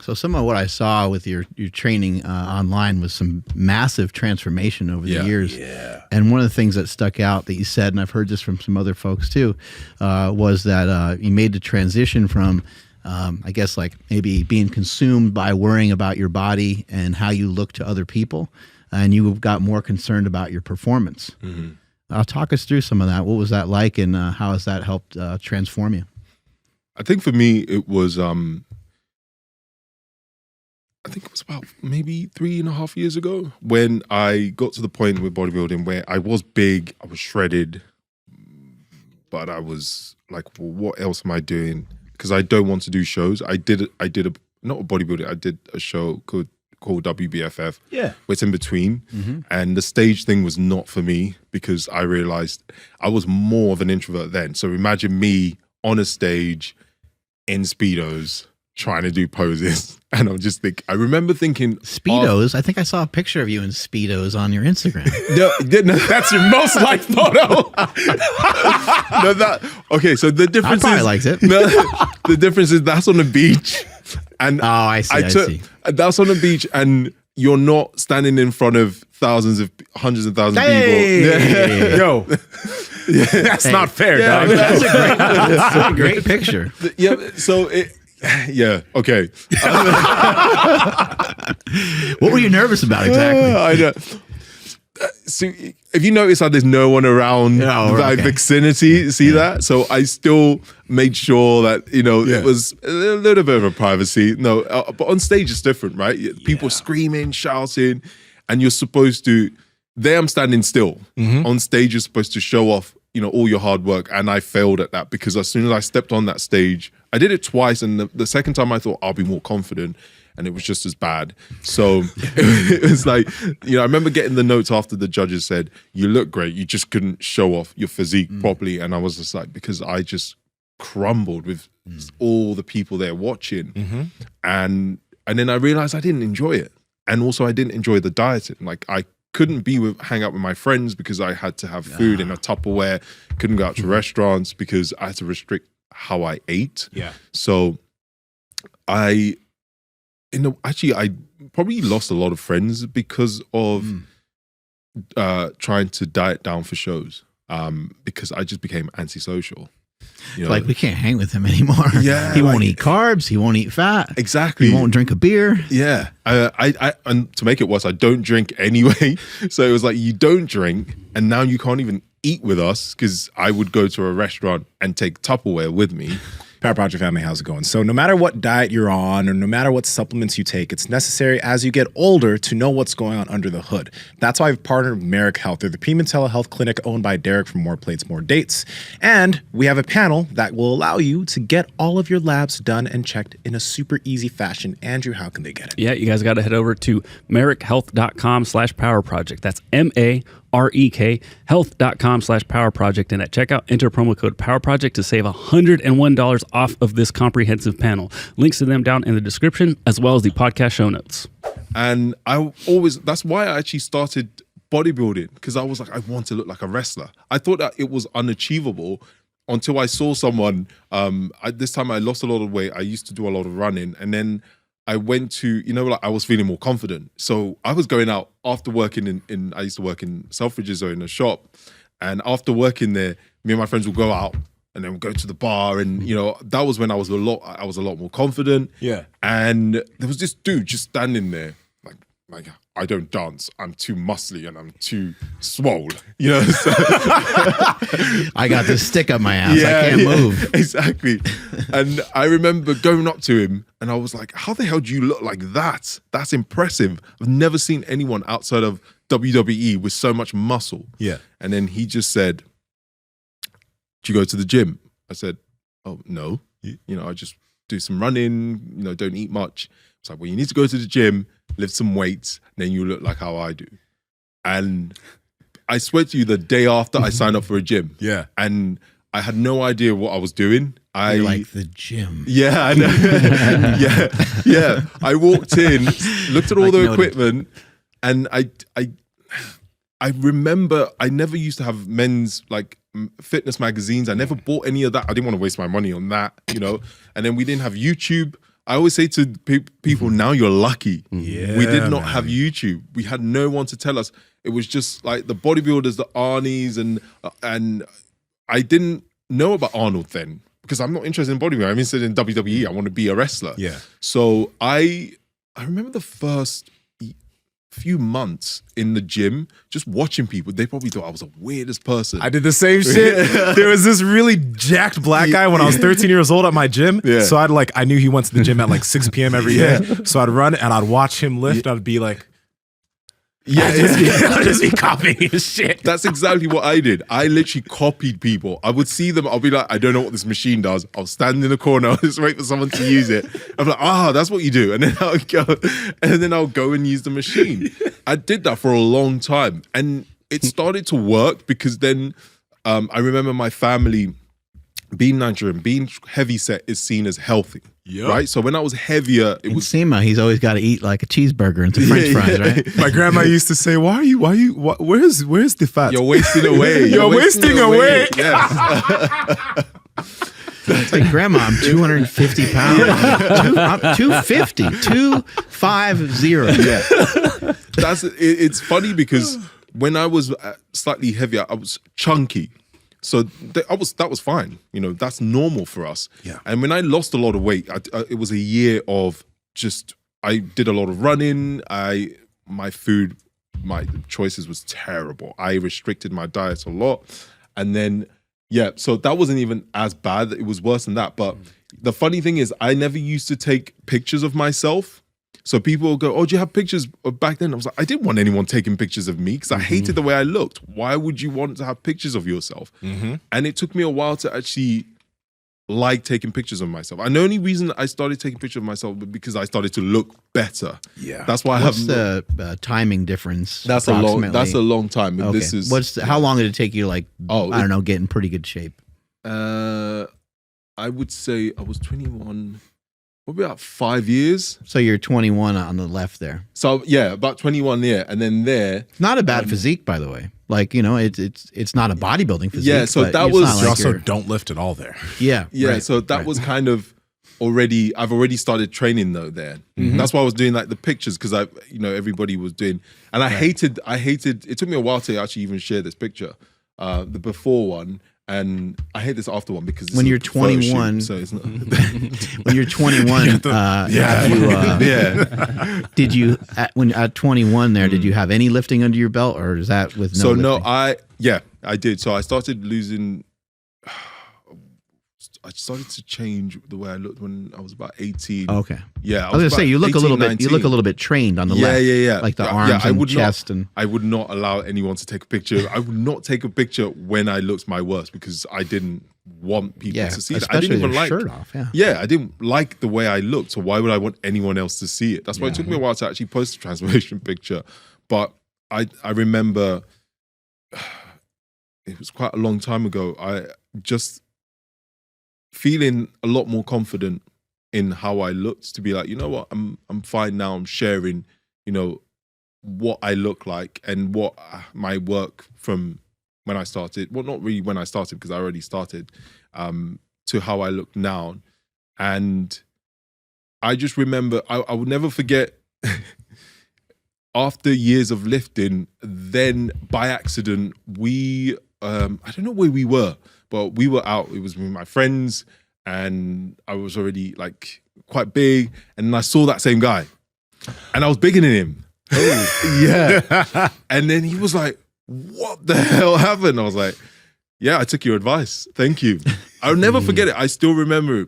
So some of what I saw with your training online was some massive transformation over the years. Yeah. And one of the things that stuck out that you said, and I've heard this from some other folks too, was that you made the transition from, I guess, like maybe being consumed by worrying about your body and how you look to other people, and you got more concerned about your performance. Talk us through some of that. What was that like, and how has that helped transform you? I think for me, it was... I think it was about maybe 3.5 years ago when I got to the point with bodybuilding where I was big, I was shredded, but I was like, well, what else am I doing? Because I don't want to do shows. I did not a bodybuilding, I did a show called WBFF. Yeah. Where it's in between. And the stage thing was not for me because I realized I was more of an introvert then. So imagine me on a stage in Speedos, trying to do poses, and I remember thinking Speedos. I think I saw a picture of you in Speedos on your Instagram. No, that's your most liked photo. Okay, so the difference I liked it. The difference is that's on the beach, and I see. That's on the beach, and you're not standing in front of hundreds of thousands of people. Yo. That's not fair, dog. That's a great picture. Yeah, so yeah, okay. What were you nervous about exactly? I know. So if you notice how there's no one around that vicinity, see that? So I still made sure that, it was a little bit of a privacy. No, but on stage it's different, right? People screaming, shouting, and you're supposed to, there I'm standing still. On stage you're supposed to show off, all your hard work. And I failed at that because as soon as I stepped on that stage, I did it twice. And the second time I thought I'll be more confident, and it was just as bad. So it was like, I remember getting the notes after the judges said, you look great. You just couldn't show off your physique properly. And I was just like, because I just crumbled with all the people there watching. And then I realized I didn't enjoy it. And also I didn't enjoy the dieting. Like I couldn't hang out with my friends because I had to have food in a Tupperware. Couldn't go out to restaurants because I had to restrict how I ate. Yeah. So I probably lost a lot of friends because of trying to diet down for shows. Because I just became antisocial. Like we can't hang with him anymore. Yeah, he won't eat carbs. He won't eat fat. Exactly. He won't drink a beer. Yeah. And to make it worse, I don't drink anyway. So it was like, you don't drink, and now you can't even eat with us because I would go to a restaurant and take Tupperware with me. Power Project family, how's it going? So no matter what diet you're on or no matter what supplements you take, it's necessary as you get older to know what's going on under the hood. That's why I've partnered with Merrick Health. They're the premium telehealth clinic owned by Derek from More Plates, More Dates. And we have a panel that will allow you to get all of your labs done and checked in a super easy fashion. Andrew, how can they get it? Yeah, you guys got to head over to merrickhealth.com/powerproject. That's MAREK health.com/powerproject. And at checkout, enter promo code PowerProject to save $101 off of this comprehensive panel. Links to them down in the description, as well as the podcast show notes. And that's why I actually started bodybuilding, because I was like, I want to look like a wrestler. I thought that it was unachievable until I saw someone, this time I lost a lot of weight. I used to do a lot of running, and then I went to, I was feeling more confident. So I was going out after working I used to work in Selfridges or in a shop. And after working there, me and my friends would go out and then we'd go to the bar. And, that was when I was a lot more confident. Yeah. And there was this dude just standing there like I don't dance. I'm too muscly and I'm too swole. So I got this stick up my ass. I can't move. Exactly. And I remember going up to him and I was like, how the hell do you look like that? That's impressive. I've never seen anyone outside of WWE with so much muscle. Yeah. And then he just said, do you go to the gym? I said, oh, no. I just do some running, don't eat much. It's like, well, you need to go to the gym, lift some weights, then you look like how I do. And I swear to you, the day after I signed up for a gym. Yeah. And I had no idea what I was doing. You're like the gym. Yeah, I know. yeah. I walked in, looked at all the equipment, and I remember I never used to have men's fitness magazines. I never bought any of that. I didn't want to waste my money on that, And then we didn't have YouTube. I always say to people, now you're lucky. Yeah, we did not have YouTube. We had no one to tell us. It was just like the bodybuilders, the Arnies, and I didn't know about Arnold then because I'm not interested in bodybuilding. I'm interested in WWE. I want to be a wrestler. Yeah. So I remember the first few months in the gym, just watching people, they probably thought I was the weirdest person. I did the same shit. There was this really jacked black guy when I was 13 years old at my gym. Yeah. So I knew he went to the gym at like 6 p.m. every day. So I'd run and I'd watch him lift. I'd be like, I'd just be copying his shit. That's exactly what I did. I literally copied people. I would see them. I'll be like, I don't know what this machine does. I'll stand in the corner. I'll just wait for someone to use it. I'm like, that's what you do. And then I'll go and use the machine. I did that for a long time. And it started to work because then I remember my family being Nigerian, being heavy set is seen as healthy. Yep. Right? So when I was heavier, it was Nsima, he's always got to eat like a cheeseburger and some French fries, right? My grandma used to say, where's the fat? You're wasting away. You're wasting away. Yes. It's like, Grandma, I'm 250 pounds. I'm 250. 250. Yeah. It's funny because when I was slightly heavier, I was chunky. So that was fine. That's normal for us. Yeah. And when I lost a lot of weight, it was a year of I did a lot of running. My choices was terrible. I restricted my diet a lot. And then, so that wasn't even as bad. It was worse than that. But the funny thing is I never used to take pictures of myself. So people will go, do you have pictures of back then? I was like, I didn't want anyone taking pictures of me because I hated the way I looked. Why would you want to have pictures of yourself? And it took me a while to actually like taking pictures of myself. And the only reason I started taking pictures of myself was because I started to look better. Yeah. That's why What's the timing difference? That's a long time. And Okay. this is how long did it take you I don't know, get in pretty good shape? I would say I was 21. Probably about 5 years. So you're 21 on the left there. So yeah, about 21 there, and then there. Not a bad physique, by the way. It's not a bodybuilding physique. Yeah, so that was you also don't lift at all there. Yeah, right, so that was kind of already. I've already started training though there. That's why I was doing like the pictures because everybody was doing, and I hated. It took me a while to actually even share this picture, the before one. And I hate this after one because when you're 21, so it's not. When you're 21, did you at 21 there? Did you have any lifting under your belt, or is that with no? So lifting? no, I did. So I started losing. I started to change the way I looked when I was about 18. Okay. Yeah, I was gonna say you look 18, a little 19. bit. You look a little bit trained on the left. Yeah. Like the arms and chest and. I would not allow anyone to take a picture. I would not take a picture when I looked my worst because I didn't want people to see that. I didn't even like shirt off. I didn't like the way I looked. So why would I want anyone else to see it? That's why it took me a while to actually post a transformation picture. But I remember it was quite a long time ago. I just feeling a lot more confident in how I looked to be like, you know what, I'm fine now. I'm sharing, what I look like and what my work from when I started. Well, not really when I started because I already started, to how I look now. And I just remember, I will never forget after years of lifting, then by accident, I don't know where we were, but we were out. It was with my friends, and I was already like quite big. And I saw that same guy, and I was bigger than him. Yeah. And then he was like, "What the hell happened?" I was like, "Yeah, I took your advice. Thank you." I'll never forget it. I still remember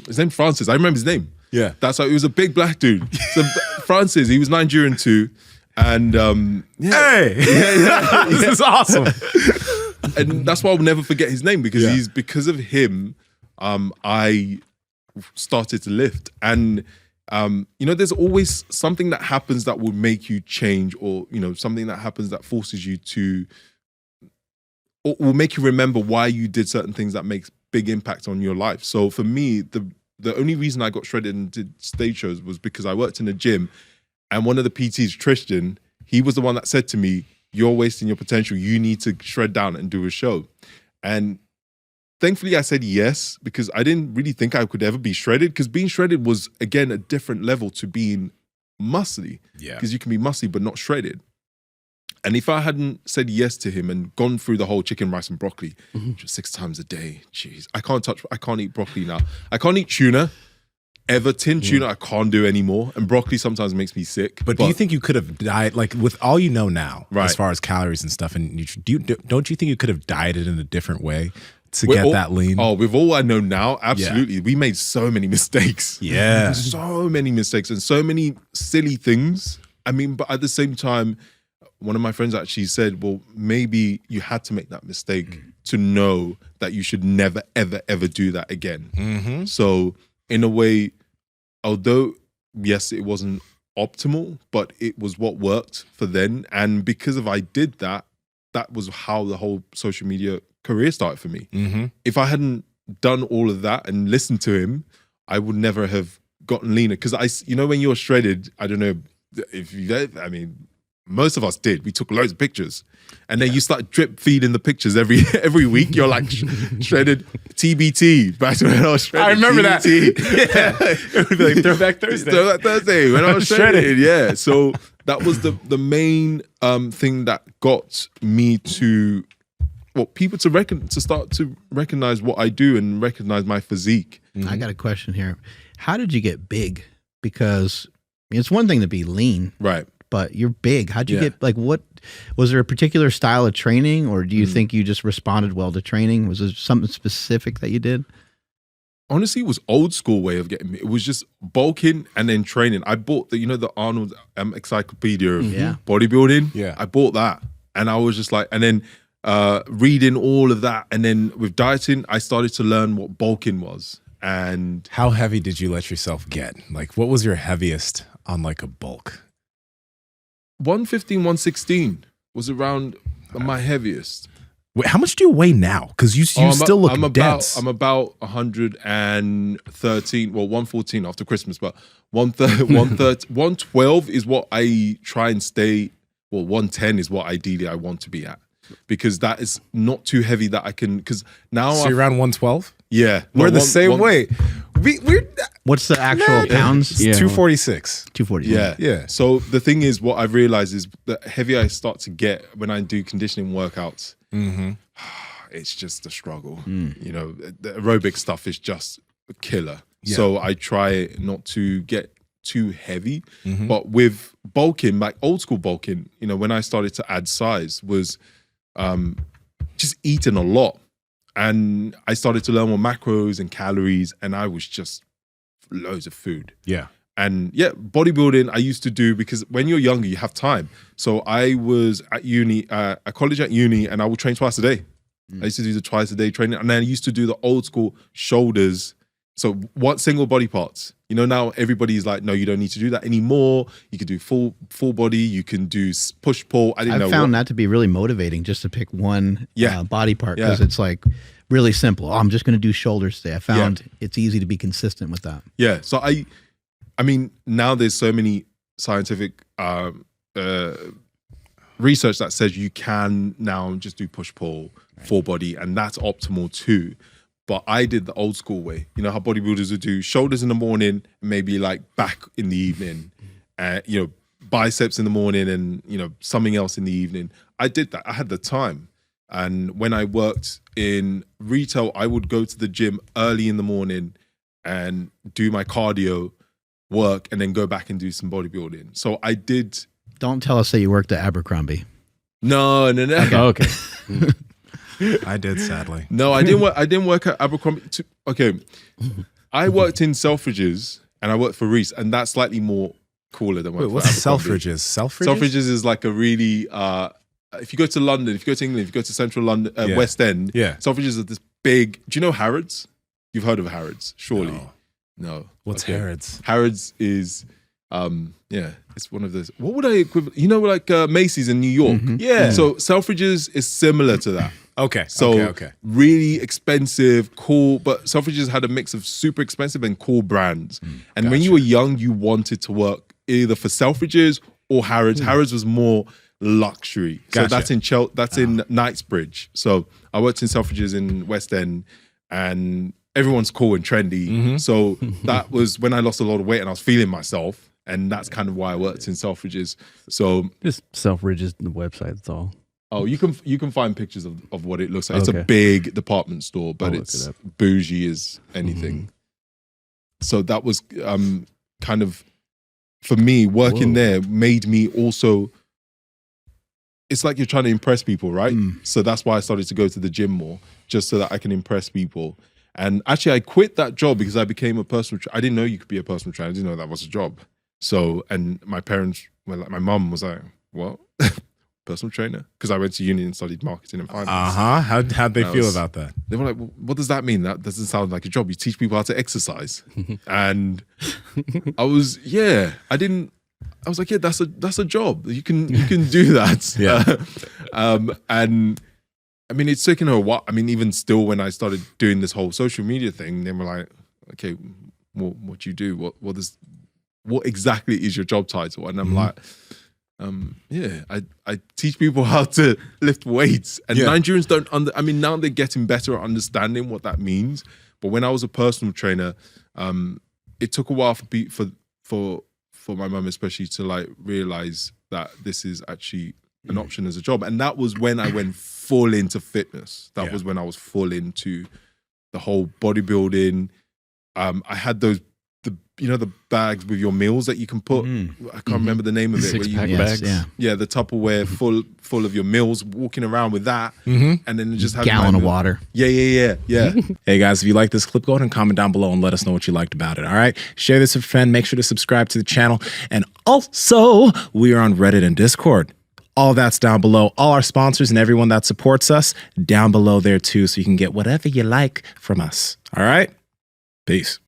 his name Francis. I remember his name. Yeah. That's how he was a big black dude. So Francis, he was Nigerian too. And this is awesome. And that's why I'll never forget his name because because of him, I started to lift. And there's always something that happens that will make you change, or something that happens that forces you to, or will make you remember why you did certain things that makes big impact on your life. So for me, the only reason I got shredded and did stage shows was because I worked in a gym, and one of the PTs, Tristan, he was the one that said to me, "You're wasting your potential. You need to shred down and do a show." And thankfully I said yes, because I didn't really think I could ever be shredded, because being shredded was, again, a different level to being muscly. Yeah. Because you can be muscly but not shredded. And if I hadn't said yes to him and gone through the whole chicken, rice, and broccoli, just 6 times a day, jeez, I can't eat broccoli now. I can't eat tuna. Ever tin tuna I can't do anymore, and broccoli sometimes makes me sick. But do you think you could have diet, like with all you know now, Right. as far as calories and stuff, and don't you think you could have dieted in a different way to get that lean? Oh, with all I know now, absolutely. We made so many mistakes. Yeah. So many mistakes and so many silly things. I mean, but at the same time, one of my friends actually said, well, maybe you had to make that mistake to know that you should never, ever, ever do that again. So in a way, although, yes, it wasn't optimal, but it was what worked for then. And because I did that, that was how the whole social media career started for me. If I hadn't done all of that and listened to him, I would never have gotten leaner. Because when you're shredded, I don't know if you, I mean, most of us did. We took loads of pictures, and then you start drip feeding the pictures every week. You're like shredded TBT. Back to when I was shredded. I remember TBT. that. It would be like Throwback Thursday. Throwback Thursday when I was shredded. Yeah. So that was the main thing that got me to, well, people to start to recognize what I do and recognize my physique. I got a question here. How did you get big? Because it's one thing to be lean, Right. but you're big. How'd you get, like, what, was there a particular style of training, or do you think you just responded well to training? Was there something specific that you did? Honestly, it was old school way of getting me. It was just bulking and then training. I bought the Arnold encyclopedia of bodybuilding. Yeah. I bought that, and I was just like, and then reading all of that, and then with dieting, I started to learn what bulking was. And how heavy did you let yourself get? Like, what was your heaviest on like a bulk? 115, 116 was around my heaviest. Wait, how much do you weigh now? Because you still look dense. I'm about 113, well, 114 after Christmas, but 112 is what I try and stay, well, 110 is what ideally I want to be at. Because that is not too heavy that I can, because now so you're around 112? Yeah. We're the same weight. We're What's the actual pounds? It's 246. 240. Yeah. So the thing is, what I've realized is the heavier I start to get when I do conditioning workouts, it's just a struggle. You know, the aerobic stuff is just a killer. Yeah. So I try not to get too heavy. But with bulking, like old school bulking, you know, when I started to add size was just eating a lot. And I started to learn more macros and calories, and I was just loads of food. Yeah. And yeah, bodybuilding I used to do because when you're younger, you have time. So I was at uni, at college at uni, and I would train twice a day. I used to do the twice a day training, and then I used to do the old school shoulders. So one single body parts. You know, now everybody's like, no, you don't need to do that anymore. You can do full body. You can do push pull. I found that to be really motivating, just to pick one body part, because it's like really simple. Oh, I'm just going to do shoulders today. I found it's easy to be consistent with that. Yeah. So I mean, now there's so many scientific research that says you can now just do push pull, full body, and that's optimal too. But I did the old school way. You know how bodybuilders would do shoulders in the morning, maybe like back in the evening, you know, biceps in the morning, and you know, something else in the evening. I did that. I had the time. And when I worked in retail, I would go to the gym early in the morning and do my cardio work and then go back and do some bodybuilding. So I did. Don't tell us that you worked at Abercrombie. No. Okay. I did, sadly. No, I didn't work at Abercrombie. Okay. I worked in Selfridges and I worked for Reese, and that's slightly more cooler than working for what's Abercrombie. Selfridges? Selfridges is like a really if you go to London, if you go to England, if you go to central London, West End, Selfridges is this big. Do you know Harrods? You've heard of Harrods, surely? No. What's Harrods? Harrods is it's one of those. What would I equivalent? You know, like Macy's in New York. Yeah. So Selfridges is similar to that. Okay. So really expensive, cool, but Selfridges had a mix of super expensive and cool brands. And when you were young, you wanted to work either for Selfridges or Harrods. Harrods was more luxury. So that's in Knightsbridge. So I worked in Selfridges in West End, and everyone's cool and trendy. So that was when I lost a lot of weight and I was feeling myself. And that's kind of why I worked in Selfridges. So just Selfridges, the website, that's all. Oh, you can find pictures of what it looks like. It's a big department store, but it's bougie as anything. So that was kind of, for me, working there made me also, it's like you're trying to impress people, right? So that's why I started to go to the gym more, just so that I can impress people. And actually I quit that job because I became a personal trainer. I didn't know you could be a personal trainer. I didn't know that was a job. So, and my parents were like, my mum was like, what? Personal trainer? Because I went to uni and studied marketing and finance. How'd they feel about that? They were like, well, what does that mean? That doesn't sound like a job. You teach people how to exercise. And I was like, yeah, that's a job. You can do that. And I mean, it's taken a while. I mean, even still when I started doing this whole social media thing, they were like, okay, what do you do? What exactly is your job title? And I'm like, I teach people how to lift weights. And Nigerians don't now they're getting better at understanding what that means. But when I was a personal trainer, it took a while for my mum especially to like realize that this is actually an option as a job. And that was when I went full into fitness. That was when I was full into the whole bodybuilding. I had those the bags with your meals that you can put. I can't remember the name of it. Six-pack bags. Yeah, the Tupperware full of your meals, walking around with that, and then just having gallon of water. Yeah. Hey guys, if you like this clip, go ahead and comment down below and let us know what you liked about it. All right, share this with a friend. Make sure to subscribe to the channel, and also we are on Reddit and Discord. All that's down below. All our sponsors and everyone that supports us down below there too, so you can get whatever you like from us. All right, peace.